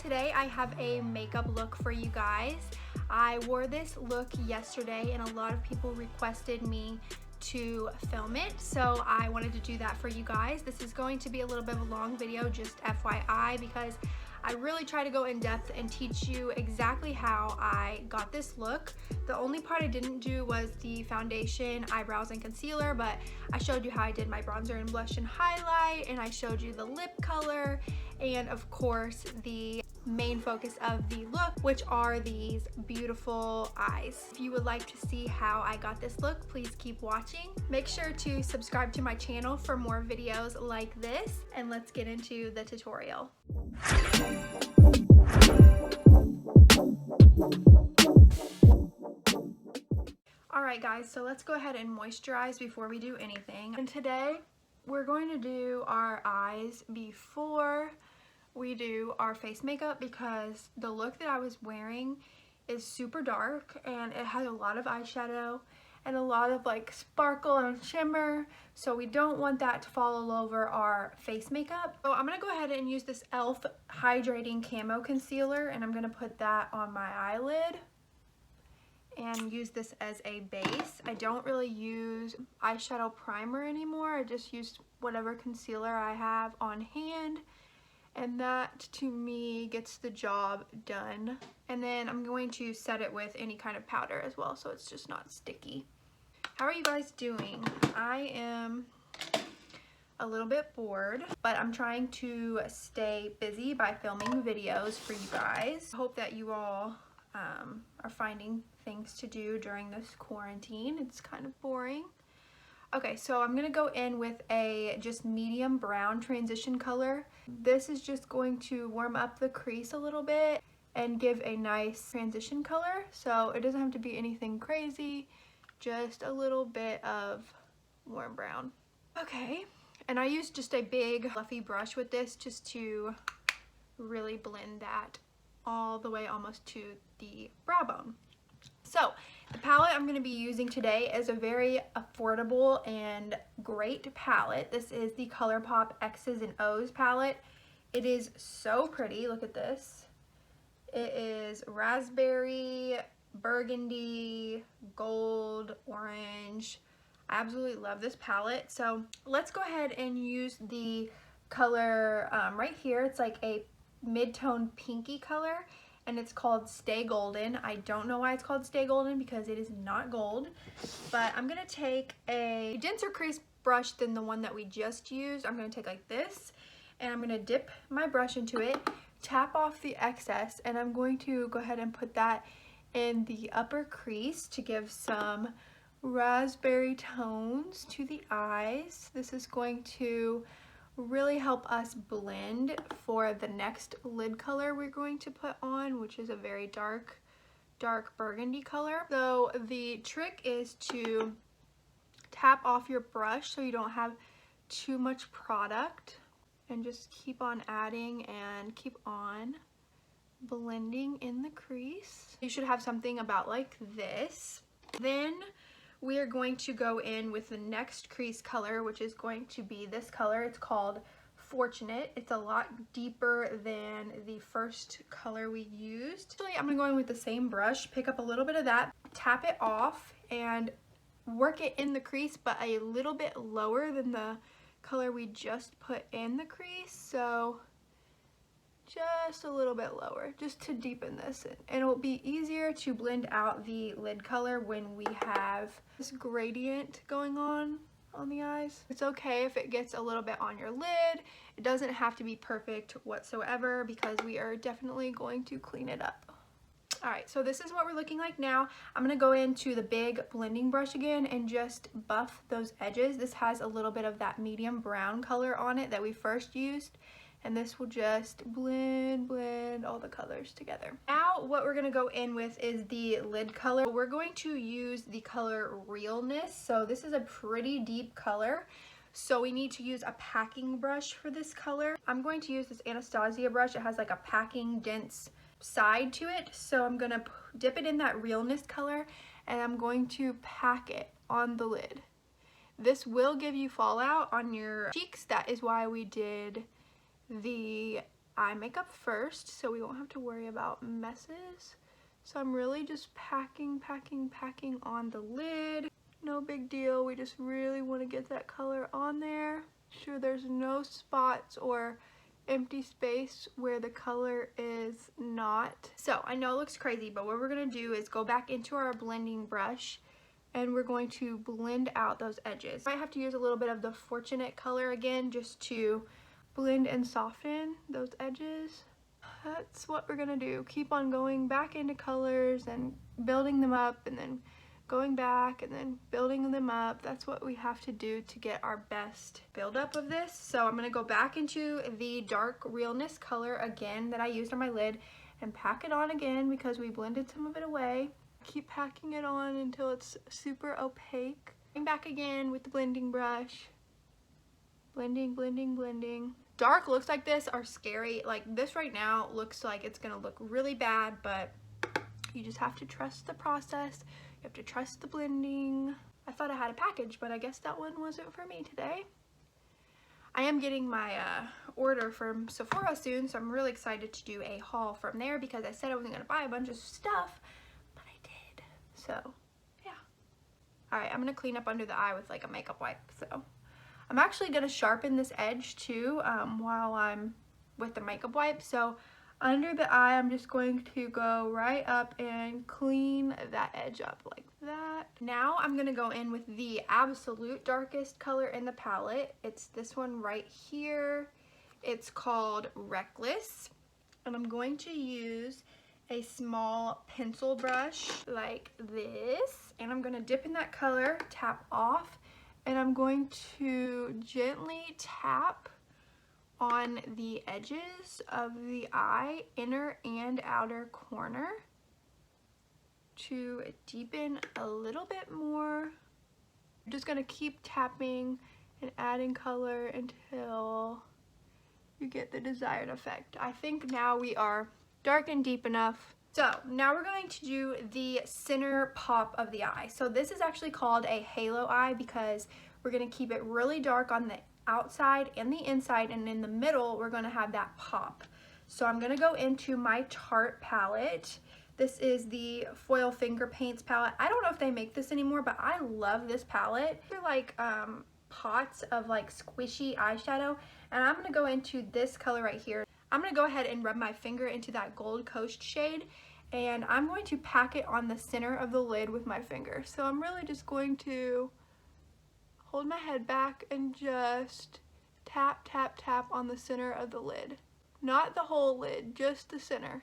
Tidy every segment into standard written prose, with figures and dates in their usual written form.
Today I have a makeup look for you guys. I wore this look yesterday and a lot of people requested me to film it, so I wanted to do that for you guys. This is going to be a little bit of a long video, just FYI, because I really try to go in depth and teach you exactly how I got this look. The only part I didn't do was the foundation, eyebrows, and concealer, but I showed you how I did my bronzer and blush and highlight, and I showed you the lip color, and of course the main focus of the look, which are these beautiful eyes. If you would like to see how I got this look, please keep watching. Make sure to subscribe to my channel for more videos like this, and let's get into the tutorial. Alright guys, so let's go ahead and moisturize before we do anything. And today we're going to do our eyes before we do our face makeup, because the look that I was wearing is super dark and it has a lot of eyeshadow and a lot of like sparkle and shimmer, so we don't want that to fall all over our face makeup. So I'm going to go ahead and use this e.l.f. hydrating camo concealer, and I'm going to put that on my eyelid and use this as a base. I don't really use eyeshadow primer anymore. I just use whatever concealer I have on hand, and that to me gets the job done. And then I'm going to set it with any kind of powder as well, so it's just not sticky. How are you guys doing? I am a little bit bored, but I'm trying to stay busy by filming videos for you guys. I hope that you all are finding things to do during this quarantine. It's kind of boring. Okay, so I'm gonna go in with a just medium brown transition color. This is just going to warm up the crease a little bit and give a nice transition color. So it doesn't have to be anything crazy, just a little bit of warm brown. Okay, and I use just a big fluffy brush with this just to really blend that all the way almost to the brow bone. So the palette I'm going to be using today is a very affordable and great palette. This is the Colourpop Exes and Ohs palette. It is so pretty. Look at this. It is raspberry, burgundy, gold, orange. I absolutely love this palette. So let's go ahead and use the color right here. It's like a mid-tone pinky color, and it's called Stay Golden. I don't know why it's called Stay Golden because it is not gold, but I'm gonna take a denser crease brush than the one that we just used. I'm gonna take like this, and I'm gonna dip my brush into it, tap off the excess, and I'm going to go ahead and put that in the upper crease to give some raspberry tones to the eyes. This is going to really help us blend for the next lid color we're going to put on, which is a very dark burgundy color. So the trick is to tap off your brush so you don't have too much product, and just keep on adding and keep on blending in the crease. You should have something about like this. Then we are going to go in with the next crease color, which is going to be this color. It's called Fortunate. It's a lot deeper than the first color we used. Actually, I'm gonna go in with the same brush, pick up a little bit of that, tap it off, and work it in the crease, but a little bit lower than the color we just put in the crease. So just a little bit lower, just to deepen this, and it'll be easier to blend out the lid color when we have this gradient going on the eyes. It's okay if it gets a little bit on your lid. It doesn't have to be perfect whatsoever because we are definitely going to clean it up. Alright, so this is what we're looking like now. I'm going to go into the big blending brush again and just buff those edges. This has a little bit of that medium brown color on it that we first used, and this will just blend all the colors together. Now what we're gonna go in with is the lid color. We're going to use the color Realness. So this is a pretty deep color, so we need to use a packing brush for this color. I'm going to use this Anastasia brush. It has like a packing dense side to it, so I'm gonna dip it in that Realness color, and I'm going to pack it on the lid. This will give you fallout on your cheeks. That is why we did the eye makeup first so we won't have to worry about messes. So I'm really just packing on the lid. No big deal, we just really want to get that color on there. Sure there's no spots or empty space where the color is not. So I know it looks crazy, but what we're going to do is go back into our blending brush and we're going to blend out those edges. I might have to use a little bit of the Fortunate color again just to blend and soften those edges. That's what we're gonna do. Keep on going back into colors and building them up and then going back and then building them up. That's what we have to do to get our best buildup of this. So I'm gonna go back into the dark realness color again that I used on my lid and pack it on again because we blended some of it away. Keep packing it on until it's super opaque. Going back again with the blending brush. Blending, blending, blending. Dark looks like this are scary. Like this right now looks like it's gonna look really bad, but you just have to trust the process. You have to trust the blending. I thought I had a package, but I guess that one wasn't for me today. I am getting my order from Sephora soon, so I'm really excited to do a haul from there because I said I wasn't gonna buy a bunch of stuff, but I did. So yeah. All right, I'm gonna clean up under the eye with like a makeup wipe. So I'm actually gonna sharpen this edge too while I'm with the makeup wipe. So under the eye, I'm just going to go right up and clean that edge up like that. Now I'm gonna go in with the absolute darkest color in the palette. It's this one right here. It's called Reckless. And I'm going to use a small pencil brush like this. And I'm gonna dip in that color, tap off, and I'm going to gently tap on the edges of the eye, inner and outer corner, to deepen a little bit more. I'm just gonna keep tapping and adding color until you get the desired effect. I think now we are dark and deep enough. So now we're going to do the center pop of the eye. So this is actually called a halo eye because we're gonna keep it really dark on the outside and the inside, and in the middle we're gonna have that pop. So I'm gonna go into my Tarte palette. This is the Foil Finger Paints palette. I don't know if they make this anymore, but I love this palette. They're like pots of like squishy eyeshadow, and I'm gonna go into this color right here. I'm gonna go ahead and rub my finger into that Gold Coast shade, and I'm going to pack it on the center of the lid with my finger. So I'm really just going to hold my head back and just tap, tap, tap on the center of the lid. Not the whole lid, just the center.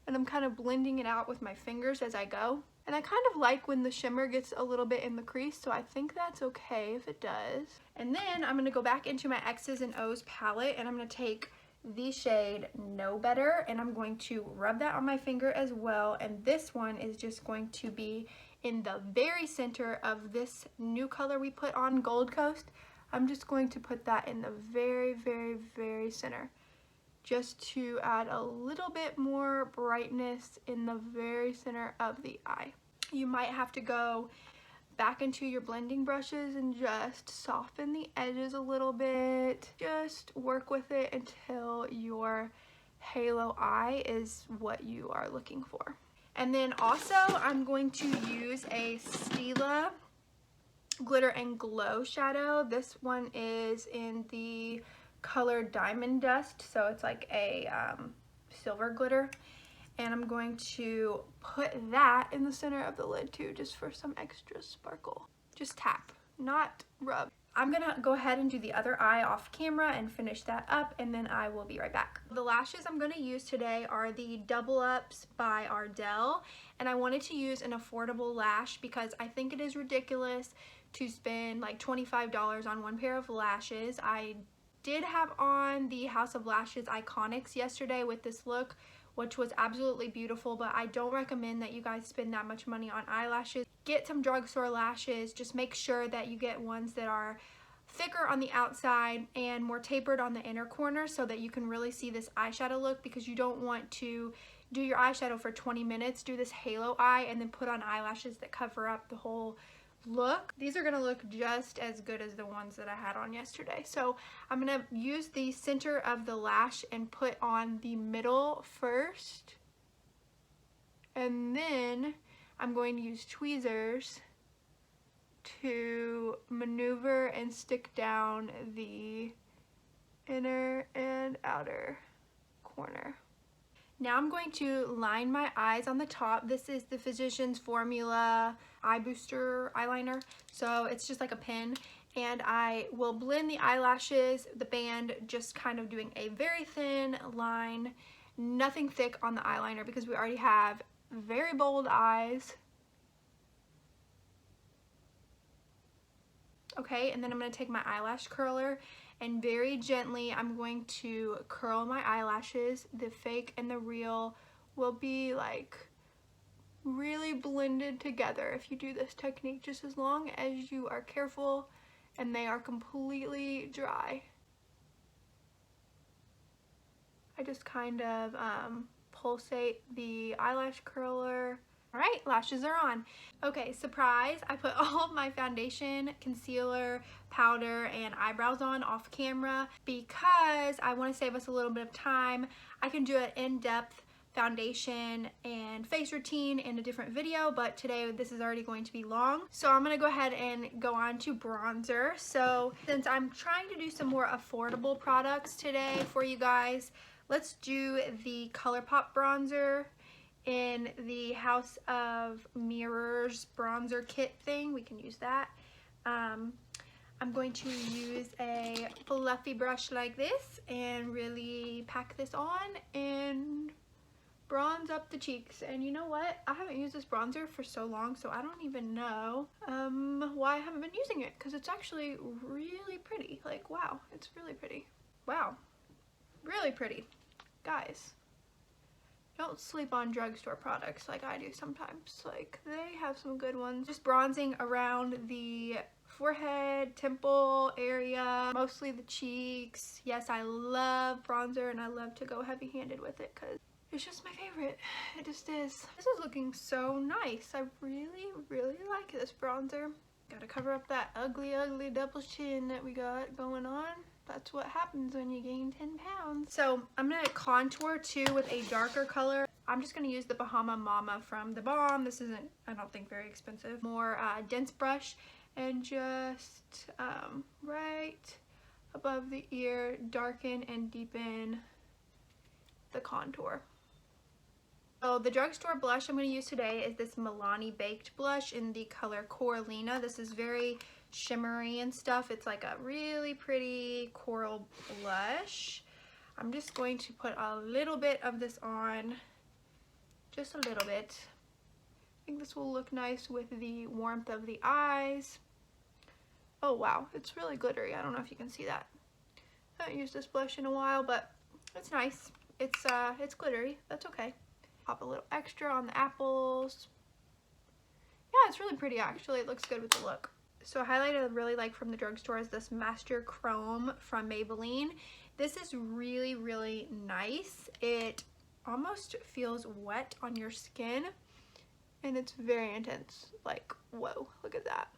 And I'm kind of blending it out with my fingers as I go. And I kind of like when the shimmer gets a little bit in the crease, so I think that's okay if it does. And then I'm gonna go back into my X's and O's palette, and I'm gonna take the shade Know Better, and I'm going to rub that on my finger as well. And this one is just going to be in the very center of this new color we put on, Gold Coast. I'm just going to put that in the very, very, very center, just to add a little bit more brightness in the very center of the eye. You might have to go back into your blending brushes and just soften the edges a little bit. Just work with it until your halo eye is what you are looking for. And then also I'm going to use a Stila Glitter and Glow shadow. This one is in the color Diamond Dust, so it's like a silver glitter. And I'm going to put that in the center of the lid too, just for some extra sparkle. Just tap, not rub. I'm gonna go ahead and do the other eye off camera and finish that up, and then I will be right back. The lashes I'm gonna use today are the Double Ups by Ardell, and I wanted to use an affordable lash because I think it is ridiculous to spend like $25 on one pair of lashes. I did have on the House of Lashes Iconics yesterday with this look, which was absolutely beautiful, but I don't recommend that you guys spend that much money on eyelashes. Get some drugstore lashes. Just make sure that you get ones that are thicker on the outside and more tapered on the inner corner so that you can really see this eyeshadow look, because you don't want to do your eyeshadow for 20 minutes, do this halo eye, and then put on eyelashes that cover up the whole look. These are gonna look just as good as the ones that I had on yesterday. So I'm gonna use the center of the lash and put on the middle first. And then I'm going to use tweezers to maneuver and stick down the inner and outer corner. Now I'm going to line my eyes on the top. This is the Physicians Formula Eye Booster eyeliner. So it's just like a pen. And I will blend the eyelashes, the band, just kind of doing a very thin line. Nothing thick on the eyeliner because we already have very bold eyes. Okay, and then I'm going to take my eyelash curler and very gently I'm going to curl my eyelashes. The fake and the real will be like really blended together if you do this technique, just as long as you are careful and they are completely dry. I just kind of pulsate the eyelash curler. All right, lashes are on. Okay, surprise, I put all of my foundation, concealer, powder, and eyebrows on off camera because I want to save us a little bit of time. I can do an in-depth foundation and face routine in a different video, but today this is already going to be long. So I'm going to go ahead and go on to bronzer. So since I'm trying to do some more affordable products today for you guys, let's do the Colourpop bronzer in the House of Mirrors bronzer kit thing. We can use that. I'm going to use a fluffy brush like this and really pack this on and bronze up the cheeks. And you know what? I haven't used this bronzer for so long, so I don't even know why I haven't been using it, because it's actually really pretty. Like, wow, it's really pretty. Wow, really pretty. Guys, don't sleep on drugstore products like I do sometimes. Like, they have some good ones. Just bronzing around the forehead, temple area, mostly the cheeks. Yes, I love bronzer and I love to go heavy-handed with it because it's just my favorite. It just is. This is looking so nice. I really, really like this bronzer. Gotta cover up that ugly, ugly double chin that we got going on. That's what happens when you gain 10 pounds. So I'm gonna contour too with a darker color. I'm just gonna use the Bahama Mama from The Balm. This isn't, I don't think, very expensive. More dense brush and just right above the ear, darken and deepen the contour. So the drugstore blush I'm going to use today is this Milani Baked Blush in the color Corallina. This is very shimmery and stuff. It's like a really pretty coral blush. I'm just going to put a little bit of this on, just a little bit. I think this will look nice with the warmth of the eyes. Oh wow, it's really glittery. I don't know if you can see that. I haven't used this blush in a while, but it's nice. It's glittery. That's okay. Pop a little extra on the apples. Yeah, it's really pretty actually. It looks good with the look. So a highlight I really like from the drugstore is this Master Chrome from Maybelline. This is really, really nice. It almost feels wet on your skin and it's very intense. Like, whoa, look at that.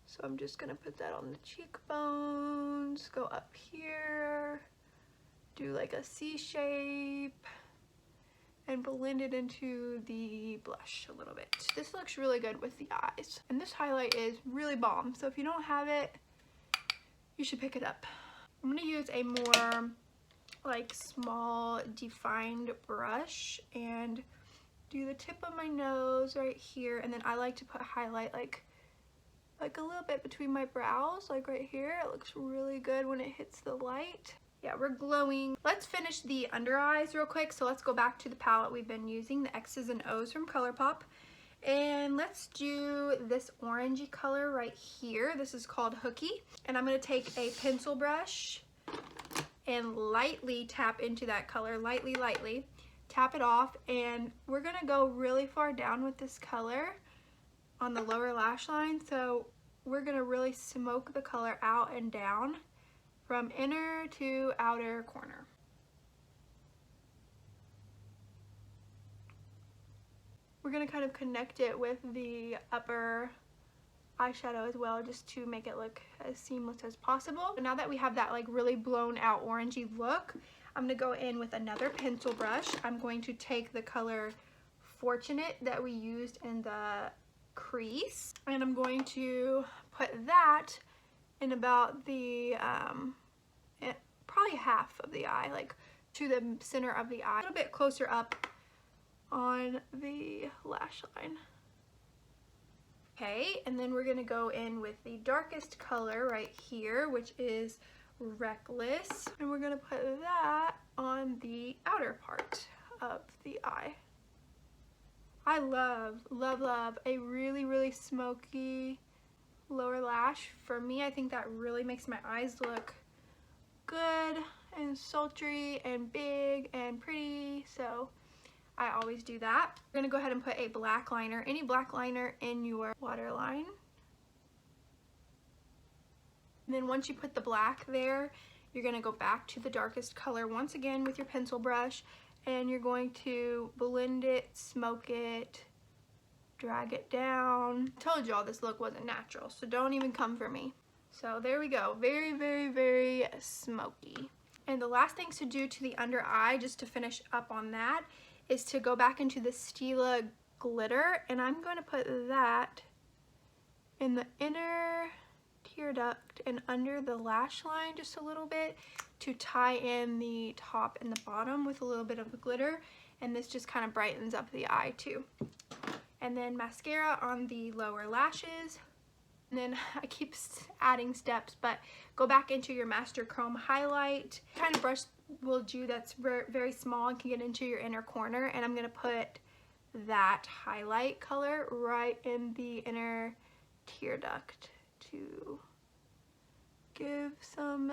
So I'm just gonna put that on the cheekbones, go up here, do like a C shape, and blend it into the blush a little bit. This looks really good with the eyes. And this highlight is really bomb, so if you don't have it, you should pick it up. I'm gonna use a more like small defined brush and do the tip of my nose right here, and then I like to put highlight like a little bit between my brows, like right here. It looks really good when it hits the light. Yeah, we're glowing. Let's finish the under eyes real quick. So let's go back to the palette we've been using, the X's and O's from Colourpop. And let's do this orangey color right here. This is called Hooky. And I'm gonna take a pencil brush and lightly tap into that color, lightly, tap it off. And we're gonna go really far down with this color on the lower lash line. So we're gonna really smoke the color out and down from inner to outer corner. We're gonna kind of connect it with the upper eyeshadow as well, just to make it look as seamless as possible. So now that we have that like really blown out orangey look, I'm going to go in with another pencil brush. I'm going to take the color Fortunate that we used in the crease, and I'm going to put that in about the probably half of the eye, like to the center of the eye, a little bit closer up on the lash line. Okay, and then we're gonna go in with the darkest color right here, which is Reckless, and we're gonna put that on the outer part of the eye. I love a really smoky lower lash. For me, I think that really makes my eyes look good and sultry and big and pretty, so I always do that. We're gonna go ahead and put a black liner, any black liner in your waterline. And then once you put the black there, you're gonna go back to the darkest color once again with your pencil brush, and you're going to blend it, smoke it, drag it down. I told y'all this look wasn't natural, so don't even come for me. So there we go, very smoky. And the last thing to do to the under eye, just to finish up on that, is to go back into the Stila glitter, and I'm going to put that in the inner tear duct and under the lash line just a little bit to tie in the top and the bottom with a little bit of the glitter, and this just kind of brightens up the eye too. And then mascara on the lower lashes. And then I keep adding steps, but go back into your Master Chrome highlight. What kind of brush will do that's very small and can get into your inner corner, and I'm gonna put that highlight color right in the inner tear duct to give some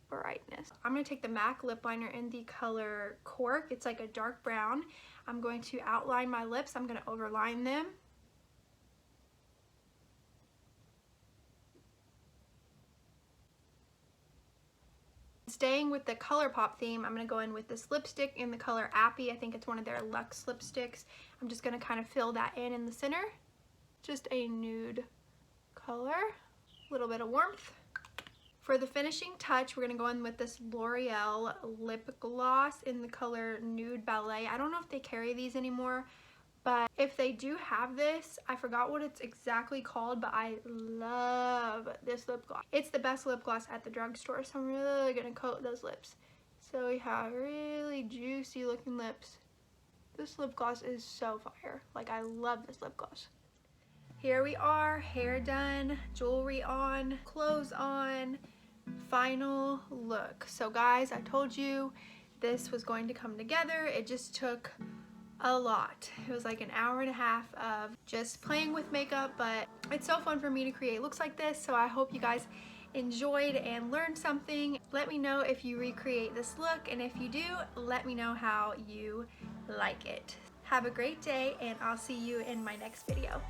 brightness. I'm going to take the MAC lip liner in the color Cork. It's like a dark brown. I'm going to outline my lips. I'm going to overline them. Staying with the Colourpop theme, I'm going to go in with this lipstick in the color Appy. I think it's one of their Lux lipsticks. I'm just going to kind of fill that in the center. Just a nude color, a little bit of warmth. For the finishing touch, we're going to go in with this L'Oreal lip gloss in the color Nude Ballet. I don't know if they carry these anymore, but if they do have this, I forgot what it's exactly called, but I love this lip gloss. It's the best lip gloss at the drugstore, so I'm really going to coat those lips. So we have really juicy looking lips. This lip gloss is so fire. Like, I love this lip gloss. Here we are, hair done, jewelry on, clothes on, final look. So guys, I told you this was going to come together. It just took a lot. It was like an hour and a half of just playing with makeup, but it's so fun for me to create looks like this, so I hope you guys enjoyed and learned something. Let me know if you recreate this look, and if you do, let me know how you like it. Have a great day, and I'll see you in my next video.